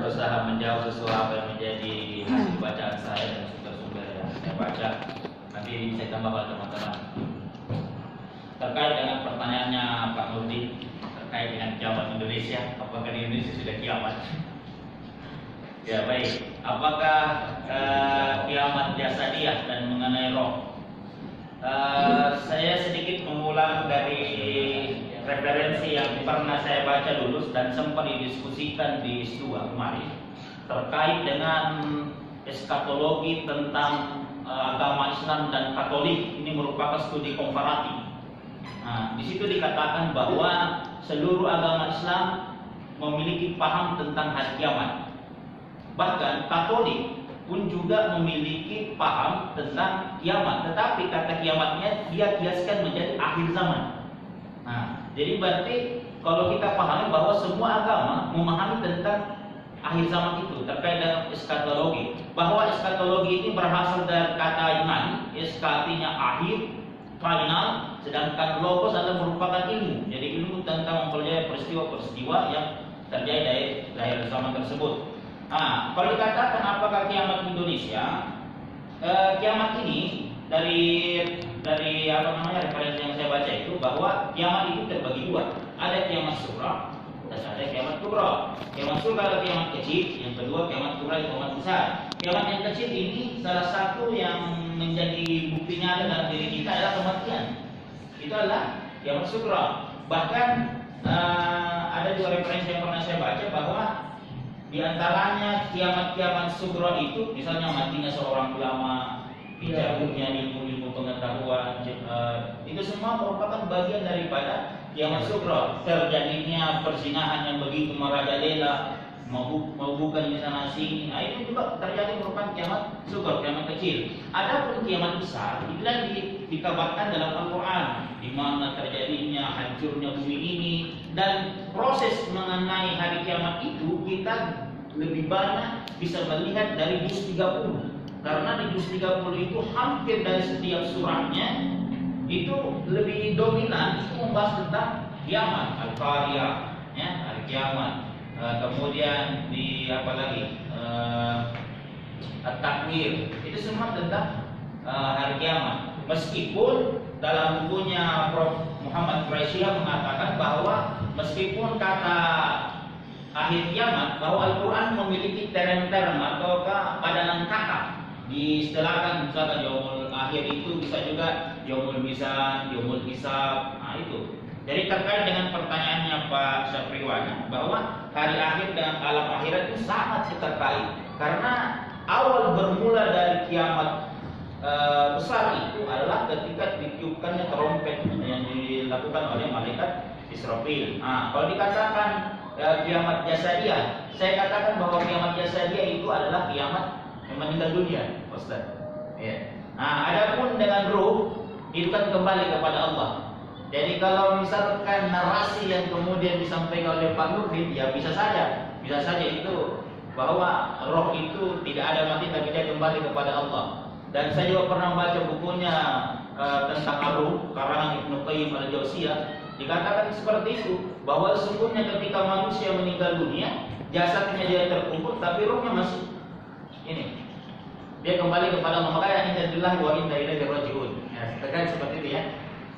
berusaha menjawab sesuai apa yang menjadi hasil bacaan saya dan sumber-sumber yang saya baca. Nanti ini saya tambah oleh teman-teman. Terkait dengan pertanyaannya Pak Nurdin terkait dengan kiamat Indonesia, apakah di Indonesia sudah kiamat? Ya baik, apakah kiamat jasadiyah dan mengenai roh? Saya sedikit mengulang dari referensi yang pernah saya baca dulu dan sempat didiskusikan di S2 kemarin terkait dengan eskatologi tentang agama Islam dan Katolik. Ini merupakan studi komparatif. Nah, di situ dikatakan bahwa seluruh agama Islam memiliki paham tentang hari kiamat. Bahkan Katolik pun juga memiliki paham tentang kiamat, tetapi kata kiamatnya dia kiaskan menjadi akhir zaman. Nah, jadi berarti kalau kita pahami bahwa semua agama memahami tentang akhir zaman itu terkait dengan eskatologi, bahwa eskatologi ini berasal dari kata Yunani, artinya akhir, final, sedangkan logos adalah merupakan ilmu. Jadi ilmu tentang mempelajari peristiwa-peristiwa yang terjadi dari zaman tersebut. Nah, kalau dikatakan apakah kiamat Indonesia, kiamat ini dari apa namanya referensi yang saya baca itu bahwa kiamat itu terbagi dua. Ada kiamat sughra dan ada kiamat kubra. Kiamat sughra adalah kiamat kecil, yang kedua kiamat kubra itu kiamat besar. Kiamat yang kecil ini salah satu yang menjadi bukti nyata dalam diri kita adalah kematian. Itu adalah kiamat sughra. Bahkan ada dua referensi yang pernah saya baca bahwa di antaranya kiamat-kiamat sughra itu misalnya matinya seorang ulama, dicabutnya ilmu-ilmu pengetahuan, itu semua merupakan bagian daripada kiamat sughra. Terjadinya perzinahan yang begitu merajalela, mabuk-mabukan di sana sini, nah itu juga terjadi merupakan kiamat sughra, kiamat kecil. Adapun kiamat besar itulah dikabarkan dalam Al-Quran, di mana terjadinya hancurnya bumi ini, dan proses mengenai hari kiamat itu kita lebih banyak bisa melihat dari juz 30. Karena di juz 30 itu hampir dari setiap suratnya itu lebih dominan itu membahas tentang kiamat, al-qariyah, ya, hari kiamat. Kemudian di apa lagi? At-takwir. Itu semua tentang hari kiamat. Meskipun dalam bukunya Prof. Muhammad Quraisyah mengatakan bahwa meskipun kata akhir kiamat, bahwa Al-Quran memiliki term-term atau padanan kata diistilahkan, misalkan yaumul akhir itu bisa juga yaumul mizan, yaumul hisab. Nah itu. Jadi terkait dengan pertanyaannya Pak Syafriwan bahwa hari akhir dan alam akhirat itu sangat terkait, karena awal bermula dari kiamat besar itu adalah ketika ditiupkannya trompet yang dilakukan oleh malaikat Israfil. Nah, kalau dikatakan kiamat jasadiyah, saya katakan bahwa kiamat jasadiyah itu adalah kiamat yang meninggal dunia, Ustaz. Ya. Nah, adapun dengan ruh itu kan kembali kepada Allah. Jadi kalau misalkan narasi yang kemudian disampaikan oleh Pak Nurdin, ya bisa saja itu bahwa roh itu tidak ada mati tapi dia kembali kepada Allah. Dan saya juga pernah baca bukunya tentang Ar-Ruh karangan Ibnu Qayyim al-Jauziyah, dikatakan seperti itu, bahwa sesungguhnya ketika manusia meninggal dunia, jasadnya dia terkumpul tapi rohnya masih ini. Dia kembali kepada Allah. Makanya inna lillahi wa inna ilaihi raji'un. Ya, terkait seperti itu ya.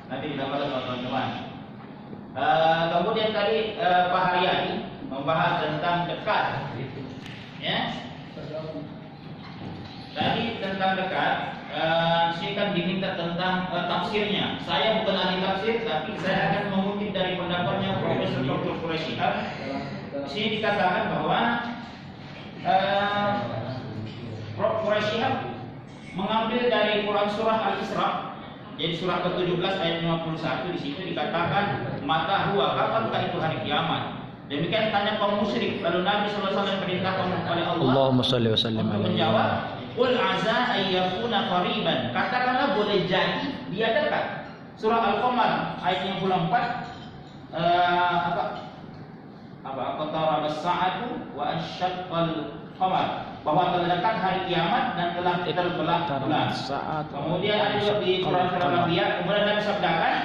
Nanti ditambahkan teman-teman. Kemudian tadi Pak Haryadi membahas tentang dekat. Ya. Tadi tentang dekat, saya kan diminta tentang tafsirnya. Saya bukan ahli tafsir, tapi saya akan mengutip dari pendapatnya Profesor Dr. Quraisyah. Di sini dikatakan bahwa Prof. Quraisyah mengambil dari Quran surah Al-Isra, jadi surah ke-17 ayat 51. Di situ dikatakan mata huwa, kapankah itu hari kiamat? Demikian tanya kaum musyrik, lalu Nabi SAW perintahkan oleh Allah Allahumma shalli wa sallim untuk menjawab, qul asa ayyakuna qariban, katakanlah boleh jadi dia dekat. Surah Al-Qamar ayat 64, apa tara as-sa'atu wa asyaqqal qamar, bahwa telah dekat hari kiamat dan telah terbelah bulan. Kemudian ada juga di Quran surah Al-Anbiya, kemudian Nabi sabdakan,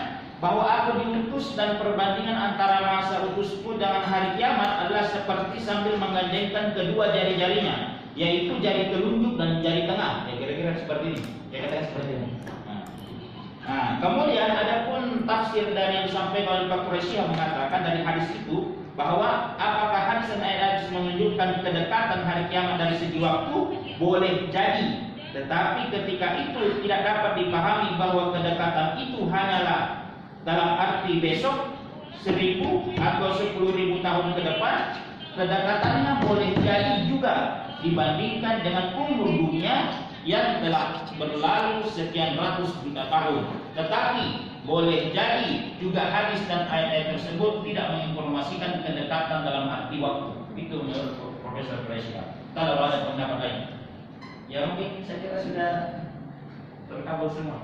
bahwa aku diutus dan perbandingan antara masa utusku dengan hari kiamat adalah seperti sambil menggandengkan kedua jari-jarinya, yaitu jari telunjuk dan jari tengah. Ya kira-kira seperti ini. Ya katakan seperti ini. Nah, kemudian adapun tafsir dari yang disampaikan oleh Pak Quraisy yang mengatakan dari hadis itu bahwa apakah hadis dan ayat menunjukkan kedekatan hari kiamat dari segi waktu, boleh jadi. Tetapi ketika itu tidak dapat dipahami bahwa kedekatan itu hanyalah dalam arti besok 1000 atau 10.000 tahun ke depan, kedekatannya boleh jadi juga dibandingkan dengan umur dunia yang telah berlalu sekian ratus juta tahun. Tetapi boleh jadi juga hadis dan ayat-ayat tersebut tidak menginformasikan kedekatan dalam arti waktu. Itu menurut Profesor Presya. Kalau ada pendapat lain, ya mungkin saya kira sudah terkabul semua.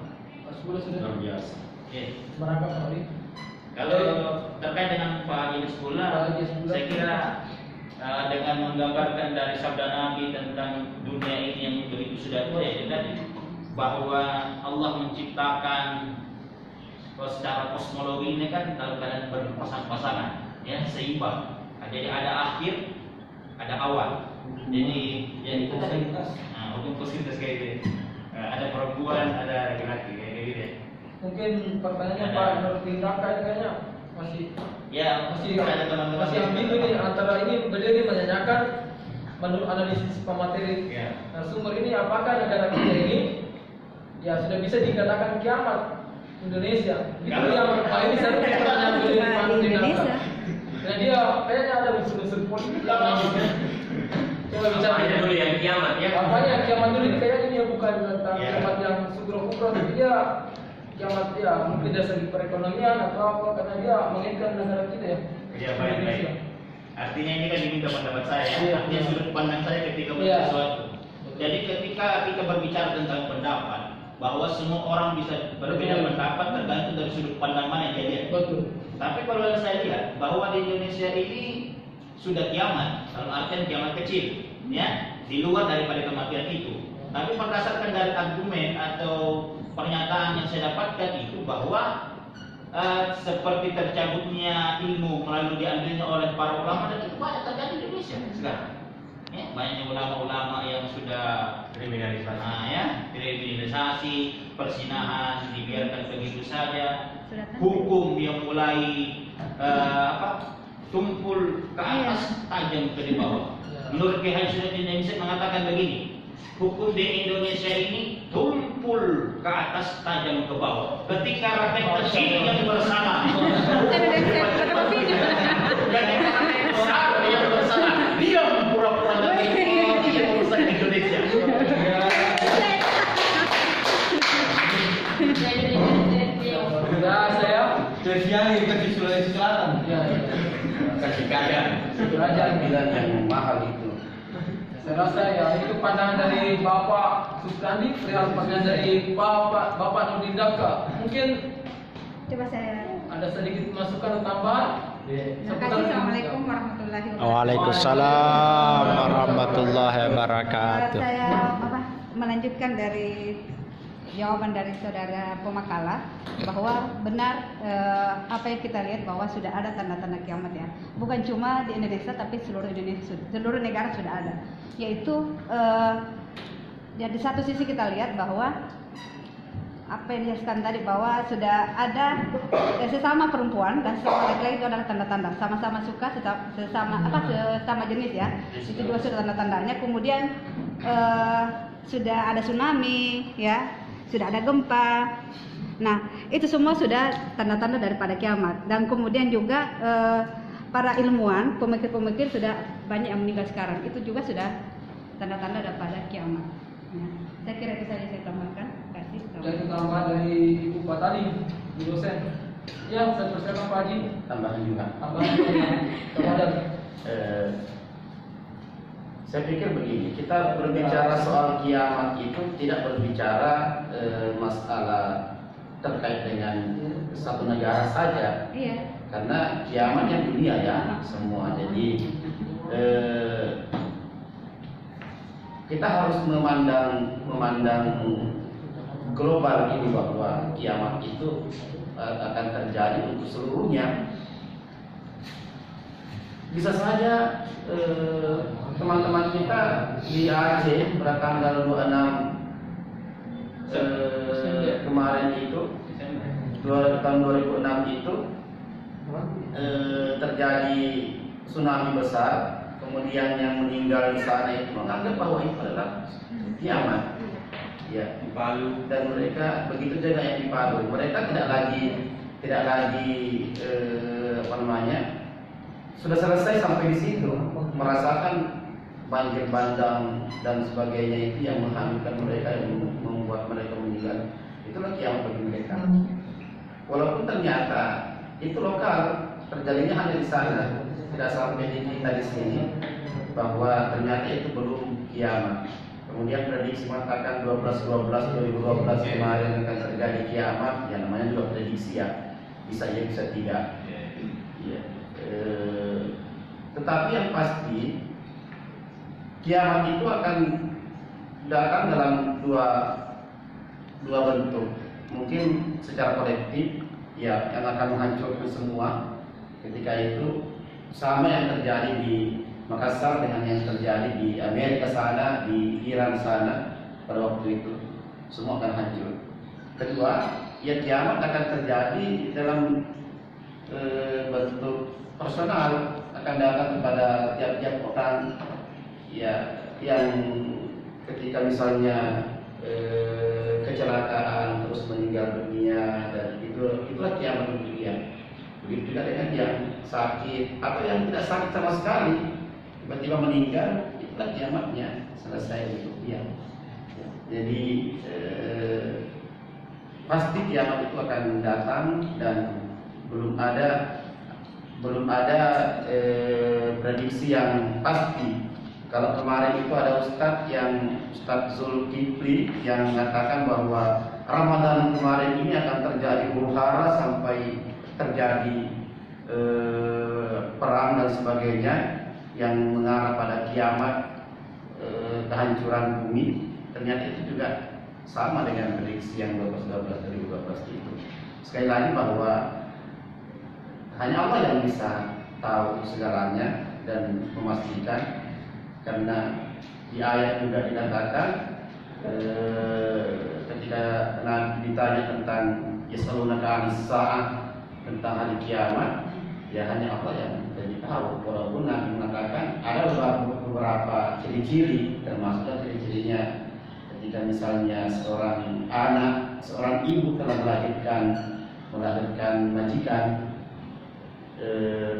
Sudah Luar biasa. Oke. Merangkap kali. Kalau terkait dengan Pak Haji Nasrullah, saya kira dengan menggambarkan dari sabda Nabi tentang dunia ini yang begitu sudah tua ya tadi, bahwa Allah menciptakan secara kosmologi ini kan dalam keadaan berpasang-pasangan, ya seimbang. Jadi ada akhir, ada awal. Jadi hukum positif kayak gitu. Ada perempuan, ada laki-laki kayak gitu ya. Mungkin pertanyaannya Pak Nur tindakan kayaknya masih ada teman-teman masih ambigu nih antara ini beliau ini menanyakan menurut analisis pemateri sumber ini apakah negara kita ini ya sudah bisa dikatakan kiamat Indonesia. Itu yang Pak ini satu pertanyaan beliau Pak Nur tindakan. Karena dia kayaknya ada unsur-unsur politik lah. Coba bicara dulu yang kiamat ya. Apanya kiamat dulu ini kayaknya dia bukan tentang kiamat yang sugro-kugro, tapi dia kiamat ya mungkin dari segi perekonomian atau apa karena dia menginginkan negara kita ya. Iya baik. Artinya ini kan diminta pendapat saya. Artinya sudut pandang saya ketika melihat sesuatu. Jadi ketika kita berbicara tentang pendapat, bahwa semua orang bisa berbeda pendapat tergantung dari sudut pandang mana yang dia lihat. Betul. Tapi kalau saya lihat bahwa di Indonesia ini sudah kiamat, dalam artian kiamat kecil, ya, di luar daripada kematian itu. Tapi berdasarkan dari argumen atau pernyataan yang saya dapatkan itu bahwa seperti tercabutnya ilmu melalui diambilnya oleh para ulama, dan itu banyak terjadi di Indonesia sekarang. Ya, banyaknya ulama-ulama yang sudah kriminalisasi, persinahan dibiarkan begitu saja, hukum yang mulai tumpul ke atas, tajam ke bawah. Menurut Kiai Sunan Indonesia mengatakan begini, hukum di Indonesia ini tumpul ke atas, tajam ke bawah. Ketika rakyat kecil yang bersalah, yang bersalah, dia pura-pura nanti dia merusak Indonesia. Saya Desiani ke Sulawesi Selatan. Kasih kaya. belajar Bilang yang mahal itu. saya rasa ya itu pandangan dari Bapak Suprandi, perihal pandangan dari Bapak Nurdin Daka. Mungkin Coba saya. ada sedikit masukan atau tambahan. Terima kasih. Assalamualaikum warahmatullahi wabarakatuh. Waalaikumsalam warahmatullahi wabarakatuh. Saya melanjutkan dari jawaban dari saudara pemakala bahwa benar apa yang kita lihat bahwa sudah ada tanda-tanda kiamat ya. Bukan cuma di Indonesia tapi seluruh negara sudah ada. Yaitu ya di satu sisi kita lihat bahwa apa yang dijelaskan tadi bahwa sudah ada sesama perempuan dan sesama laki-laki itu adalah tanda-tanda sama-sama suka sesama jenis ya, itu juga sudah tanda-tandanya. Kemudian sudah ada tsunami ya, sudah ada gempa. Nah itu semua sudah tanda-tanda daripada kiamat. Dan kemudian juga para ilmuwan, pemikir-pemikir sudah banyak yang meninggal sekarang, itu juga sudah tanda-tanda daripada kiamat ya. Saya kira itu saja saya tambahkan. Jadi tambahan dari Ibu Pak tadi, Bu dosen. Ya, saya persilakan Pak Haji. Tambahan juga. Tambahan kepada. Saya pikir begini, kita berbicara soal kiamat itu tidak berbicara masalah terkait dengan satu negara saja. Iya. Karena kiamatnya dunia ya semua. Jadi kita harus memandang global ini bahwa kiamat itu akan terjadi untuk seluruhnya. Bisa saja teman-teman kita di Aceh pada tanggal 26 kemarin itu tahun 2006 itu terjadi tsunami besar, kemudian yang meninggal di sana itu menganggap bahwa itu adalah kiamat, ya, Di Palu. dan mereka begitu juga yang di Palu, mereka tidak lagi sudah selesai sampai di situ, merasakan banjir bandang dan sebagainya itu yang menghanyutkan mereka, yang membuat mereka meninggal. Itulah kiamat bagi mereka. Walaupun ternyata itu lokal, terjadinya hanya di sana, tidak sampai di kita di sini, bahwa ternyata itu belum kiamat. Kemudian prediksi mengatakan 2012 kemarin akan terjadi kiamat, yang namanya juga prediksi ya, bisa ya bisa tidak. Ya. Tetapi yang pasti kiamat itu akan datang dalam dua bentuk. Mungkin secara kolektif, ya, yang akan menghancurkan semua. Ketika itu sama yang terjadi di Makassar dengan yang terjadi di Amerika sana, di Iran sana pada waktu itu, semua akan hancur. Kedua, ya kiamat akan terjadi dalam bentuk personal, akan datang kepada tiap-tiap orang, ya, yang ketika misalnya kecelakaan terus meninggal dunia, dan itulah kiamat dunia. Begitu juga dengan yang sakit atau yang tidak sakit sama sekali, tiba-tiba meninggal, itulah kiamatnya, selesai hidup dia. Jadi pasti kiamat itu akan datang, dan belum ada prediksi yang pasti. Kalau kemarin itu ada Ustadz Zulkifli yang mengatakan bahwa Ramadan kemarin ini akan terjadi huru-hara sampai terjadi perang dan sebagainya yang mengarah pada kiamat, kehancuran bumi. Ternyata itu juga sama dengan prediksi yang 2012 itu. Sekali lagi bahwa hanya Allah yang bisa tahu segalanya dan memastikan, karena di ayat juga dikatakan ketika Nabi ditanya tentang yasalunaka 'anis sa'ah, tentang hari kiamat, ya hanya Allah yang lebih tahu. Walaupun Nabi mengatakan ada beberapa ciri-ciri, termasuk ciri-cirinya ketika misalnya seorang ibu telah melahirkan majikan,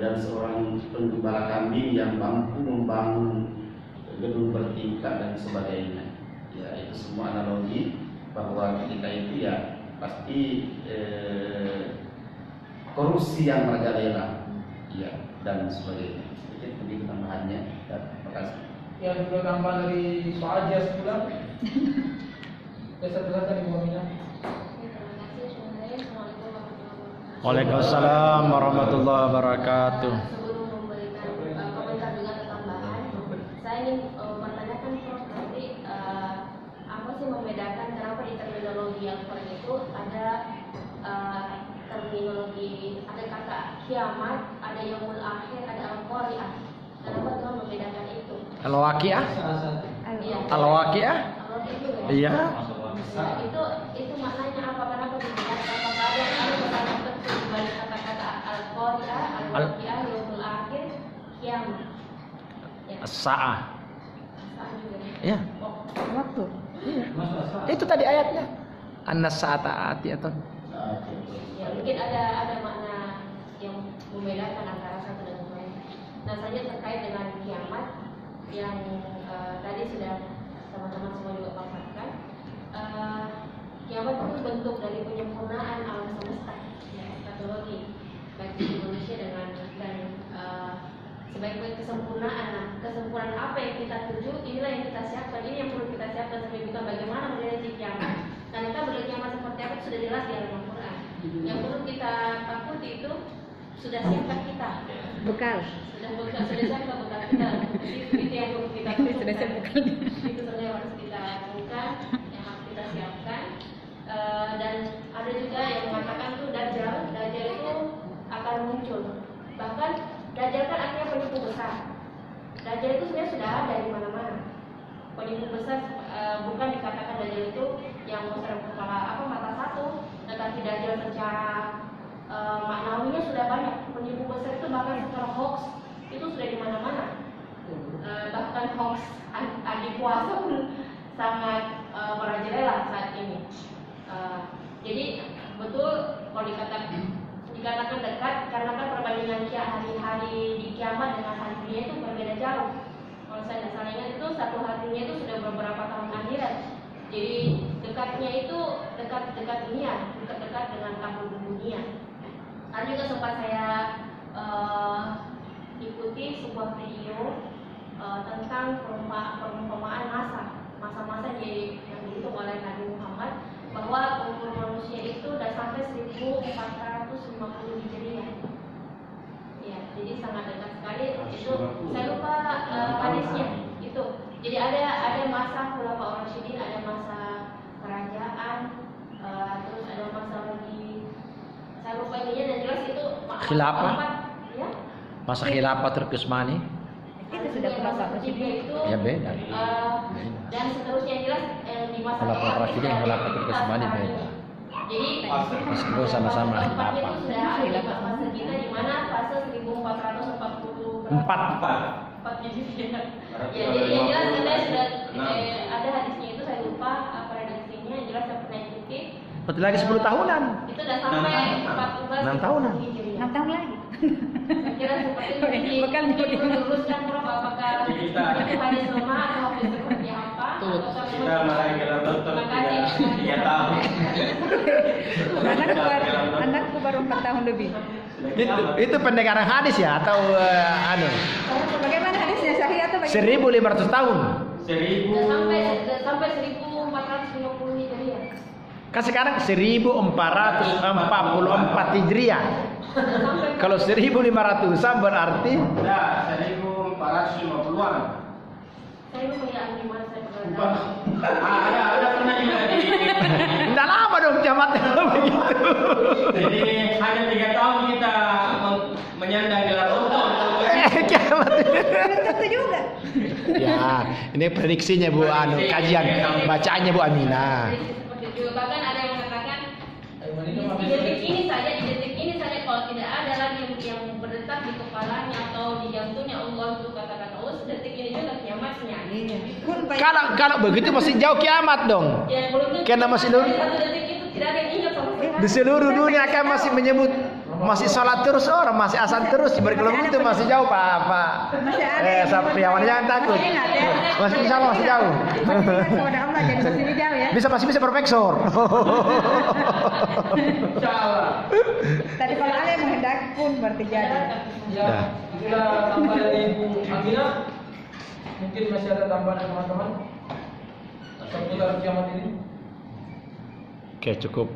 dan seorang penggembala kambing yang mampu membangun gedung bertingkat dan sebagainya. Ya, itu semua analogi bahwa ketika itu ya pasti korupsi yang merajalela, ya, dan sebagainya. Itu begitu tambahannya. Terima kasih. Yang juga gambar dari Pak Ajas pulang. Saya silakan Ibu Aminah. Waalaikumsalam warahmatullahi wabarakatuh. Sebelum memberikan komentar dengan tambahan, saya ingin menanyakan Prof, nanti apa sih membedakan kenapa di terminologi yang seperti itu ada terminologi, ada kata kiamat, ada yaumul akhir, ada al-qari'ah. Kenapa Tuhan membedakan itu? Al-Waqi'ah? Iya. Al-Waqi'ah? Al-Waqi'ah. Iya. Itu maknanya apa? Kenapa dibedakan? Apakah ada makna tertentu di balik kata-kata al-qari'ah, al-waqi'ah, yaumul akhir, kiamat? Ya. As-sa'ah. Saat juga. Ya. Waktu. Iya. Itu tadi ayatnya. An-sa'ata atiyatun. Ya, mungkin ada makna yang membedakan antara satu dan lain. Nah, saja terkait dengan kiamat yang tadi sudah teman-teman semua juga paparkan. Kiamat itu bentuk dari penyempurnaan alam semesta, ya, teknologi bagi manusia dan sebaik-baik kesempurnaan. Nah, kesempurnaan apa yang kita tuju, inilah yang kita siapkan. Ini yang perlu kita siapkan, sampai bukan bagaimana menjadi kiamat. Karena kita melihat kiamat seperti apa itu sudah jelas di dalam Al-Quran. Yang perlu kita takuti itu sudah siapkan kita. Bekal. Sudah siapkan bekal kita. Itu yang perlu kita tuju. Sudah siap bekal. Itu sebenarnya harus kita lakukan, yang harus kita siapkan. Dan ada ada juga yang mengatakan tuh Dajjal itu akan muncul. Bahkan Dajjal kan artinya penipu besar. Dajjal itu sebenarnya sudah ada di mana-mana. Penipu besar bukan dikatakan Dajjal itu yang kepala mata satu, tetapi Dajjal secara maknawinya sudah banyak. Penipu besar itu bahkan secara hoax itu sudah di mana-mana. Bahkan hoax adik kuasa pun sangat merajalela saat ini. Jadi betul kalau dikatakan dekat karena kan perbandingan hari-hari di kiamat dengan hari dunia itu berbeda jauh. Kalau saya tidak salah ingat itu satu hari dunia itu sudah beberapa tahun akhirat. Jadi dekatnya itu dekat dunia, dekat dengan kabur dunia. Ada juga sempat saya ikuti sebuah video tentang perumpamaan masa-masa yang dihitung oleh Nabi Muhammad, bahwa umur manusia itu sudah sampai 1450 Hijriah. Ya, jadi sangat dekat sekali. Itu saya lupa hadisnya itu. Jadi ada masa Khulafaur Rasyidin, ada masa kerajaan, terus ada masa lagi saya lupa ininya, dan jelas itu Khilafah? Ya. Masa khilafah Turki Utsmani? Itu sudah Khulafaur Rasyidin. Itu Ya beda. dan seterusnya jelas di masa Khulafaur Rasyidin dan Khilafah Turki Utsmani beda. Jadi Meskipun sama-sama tempatnya khilafah. itu sudah ada di fase kita di mana fase 1440 Empat. Hijriah. Ya, jadi yang jelas saya sudah ada hadisnya itu, saya lupa apa redaksinya, yang jelas saya pernah ikuti. Berarti lagi 10 tahunan. Itu sudah sampai 14 6 tahunan. Hijriah. 6 tahun lagi. Saya kira seperti itu. Jadi Bukan ini begitu. perlu diluruskan Prof, apakah itu hadis lemah atau hadis seperti apa? Kita malah gelar dokter tidak tahu. Anakku baru 4 tahun lebih. Itu pendengaran hadis ya atau Bagaimana hadisnya, sahih atau bagaimana? 1500 tahun. 1000 sampai 1450 Hijriah. Kan sekarang 1444 Hijriah. Kalau 1500-an berarti Nah, 1450-an. Saya belum melihat di mana saya pernah. ada pernah juga di enggak lama dong kiamatnya begitu. jadi hanya 3 tahun kita menyandang gelar dokter. Kiamat. Belum tentu juga. Ya, ini prediksinya Bu kajian bacaannya Bu Aminah. Seperti itu. Bahkan ada yang mengatakan di detik ini saja kalau tidak ada lagi yang berdetak di kepalanya atau di jantungnya Allah itu kata-kata Allah, detik ini juga kiamatnya. Kalau begitu masih jauh kiamat dong. Ya, belum tentu. Karena masih dulu Satu detik itu tidak ada yang ingat sama sekali. di seluruh dunia kan masih menyebut masih sholat terus orang masih azan terus berkelum itu masih jauh Pak. Masih ada. Sampai yang mana jangan takut. Masih ingat ya. Masih insya Allah masih jauh. Masih ingat kepada Allah, jadi masih jauh ya. Masih bisa profesor. Insyaallah. Tadi kalau Allah yang menghendaki pun berarti jadi. Ya, itulah tambahan dari Ibu Aminah. Mungkin masih ada tambahan teman-teman seputar kiamat ini. Oke, cukup.